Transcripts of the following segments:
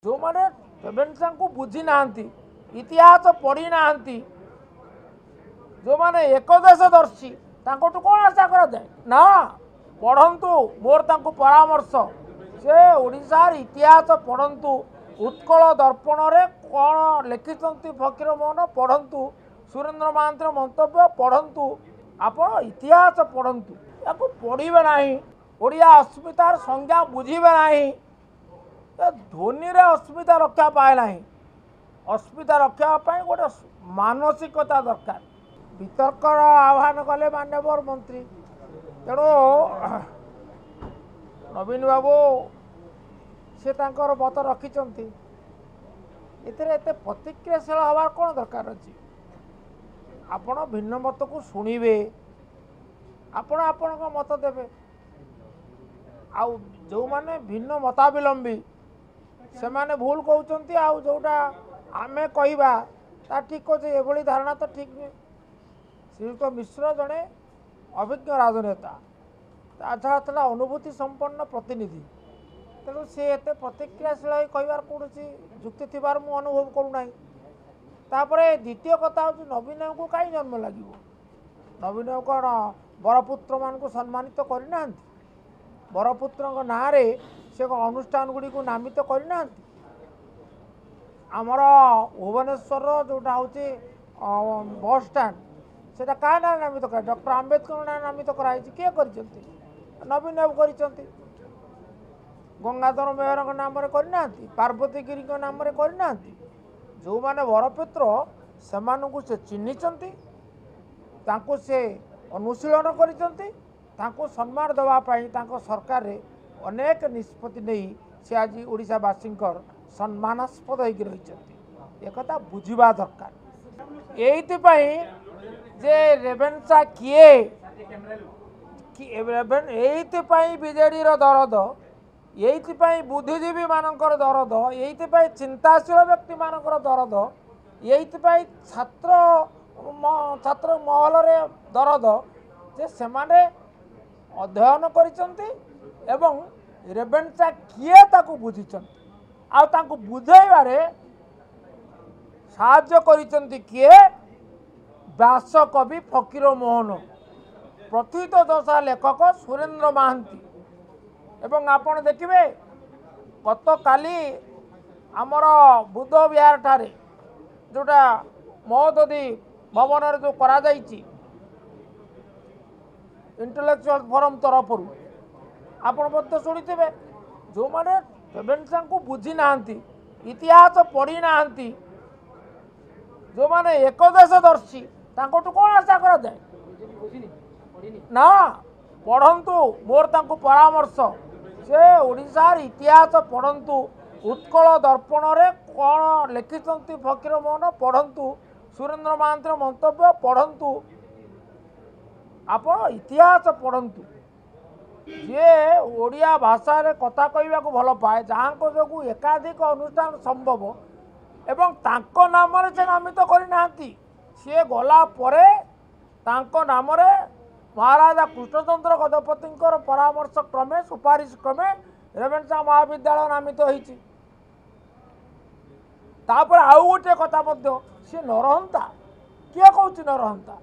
जो माने रेभेन्सा को बुझी ना इतिहास पढ़ी ना जो माने एकदेशदर्शी तांकोटू कौन आशा करा जाए ना पढ़ंतु मोर तांको परामर्श से ओडिशार इतिहास पढ़ंतु उत्कल दर्पण रे कौन लिखिं फकीर मोहन पढ़ंतु सुरेंद्र महांतर मंतव्य पढ़ंतु आपण इतिहास पढ़ंतु या पढ़े ना ओडिया अस्मितार संज्ञा बुझे ना ध्वनि रे अस्मिता रक्षा पाए ना अस्मिता रक्षा गोटे मानसिकता दरकार वितर्कर आह्वान कले माननीय मंत्री तेणु नवीन बाबू से मत रखिंट एते प्रतिक्रियाशील हबार कौन दरकार अच्छी आपण भिन्न मत को शुणवे आपण आपण मत देवे आउ जो माने भिन्न मतावलंबी से माने भूल कहते आउ जोटा आमे कहवा ता ठीक अच्छे ये धारणा तो ठीक नहीं श्रीयुक्त मिश्र जड़े अभिज्ञ राजनेता छाड़ा था अनुभूति संपन्न प्रतिनिधि तेणु सी एत प्रतिक्रियाशील कहबार कौन जुक्ति थी मु अनुभव करूना तापर द्वितीय कथा हूँ नवीन को कहीं जन्म लगे नवीन कौन बरपुत्र मान को सम्मानित करना बरपुत्र ना से अनुष्ठान गुड़ी को नामित करना आमर भुवनेश्वर जोटा हूँ बस स्टाण से क्या ना नामित कर डॉक्टर आंबेडकर ना नामित कराई किए कर नवीन बाबू कर गंगाधर मेहर नाम करना पार्वती गिरी नाम करना जो माने बरपुत्र से चिन्हिंट से अनुशीलन कर सम्मान देवाई सरकार रे अनेक निष्पत्ति नहीं से आज ओडिशावासी सम्मानास्पद हो रही एक बुझा दरकार ये रेभेन्सा किए बीजेडी दरद ये बुद्धिजीवी मानकर दरद ये चिंताशील व्यक्ति मानकर दरद ये छात्र छात्र महल रे दरद जे से माने अध्ययन करिसंती एवं रेभेन्सा किए ताकू बुझिसंती आ ताकू बुझाइबारे साहाय्य करिसंती किए व्यास कवि फकीर मोहन प्रथित दशा लेखक सुरेंद्र महांती एवं आपण देखिए गत काली आमर बुद्ध विहार ठारे जोटा महोदधि भवन जो करा जाइछि इंटेलेक्चुअल फोरम तरफ आपण शुणिथे जो माने रेभेन्सा को बुझी ना इतिहास पढ़ी ना जो माने एकदेशदर्शी तांकोटू कौन आशा करा जाए ना पढ़ंतु मोर तांको परामर्श से ओडिशार इतिहास पढ़ंतु उत्कल दर्पण रे कौन लिखिं फकीर मोहन पढ़ंतु सुरेंद्र महांतर मंतव्य पढ़ंतु आपण इतिहास पढ़ंतु जे ओडिया भाषा रे कथा कहवा को भल पाए जहाँ को जो एकाधिक अनुष्ठान संभव एवं तांको नाम से नामित करना सी गला परे तांको नाम रे महाराजा कृष्णचंद्र गजपति परामर्श क्रमे सुपारिश क्रमे रेभेन्सा महाविद्यालय नामित होती तापर आउ गोटे कथा सी न रहंता किए कौन न रहंता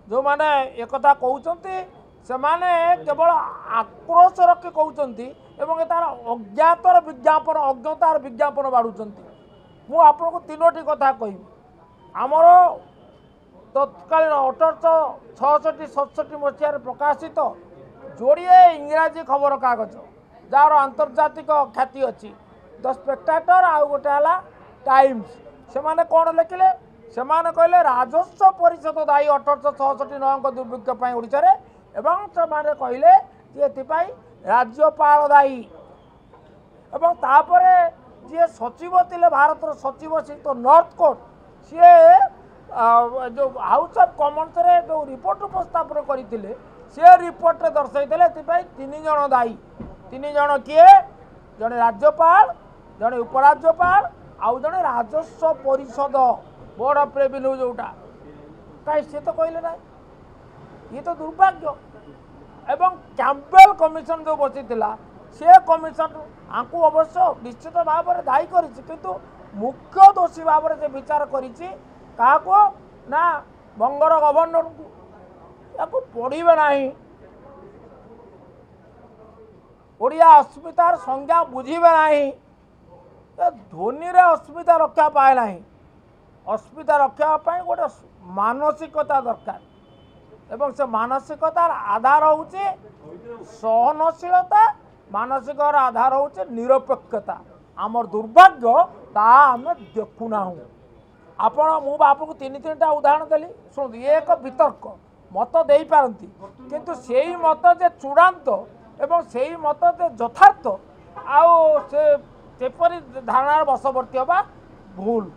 जो माने एक कहते से माने केवल आक्रोश रखी कहते एवं तार अज्ञातर विज्ञापन अज्ञतार विज्ञापन बाढ़ुंट मु आपको तीनोटी कथा कहि आमर तत्कालीन 1866-67 मसीह प्रकाशित जोड़े इंग्राजी खबर कागज जार आंतर्जातिक ख्याति अच्छी द स्पेक्टाटर आउ गोटे है टाइम्स से माने कौन लिखिले से माने कहले राजस्व परिषद दायी 1866 नौ दुर्भिक्ष ओडिशा रे एवं से माने कहले ये राज्यपाल दायी एवं तापरे जी सचिव थे भारत सचिव सी तो नॉर्थ कोर्ट सी जो हाउस ऑफ कॉमन्स रे जो रिपोर्ट उपस्थापन करते से रिपोर्ट रे दर्शाई तीन जन दायी तीन जन किए जड़े राज्यपाल जड़े उपराज्यपाल आउ जड़े राजस्व परिषद बोर्ड ऑफ रेवेन्यू जोटा कहीं सी तो कहले ना ये तो दुर्भाग्य एवं कैंपेल कमिशन जो बसी से कमिशन आंकु अवश्य निश्चित भाव में दायी किंतु मुख्य दोषी भाव में से विचार करा ना बंगर गवर्नर को पढ़े ना ओडिया अस्मितार संज्ञा बुझे ना ध्वनि रे अस्मिता रक्षा पाए ना अस्मिता रक्षा गोटे मानसिकता दरकार एवं से मानसिकतार आधार होचे सहनशीलता मानसिकर आधार होचे निरपेक्षता आमर दुर्भाग्य ता आम देखुना आपण मु बापू को तीन तीनटा उदाहरण देली शुणु ये एक वितर्क मत दे पारती किंतु सेही मत जे चूड़ांत एवं सेही मत जे यथार्थ आउ से धारणार बशवर्ती हवा भूल।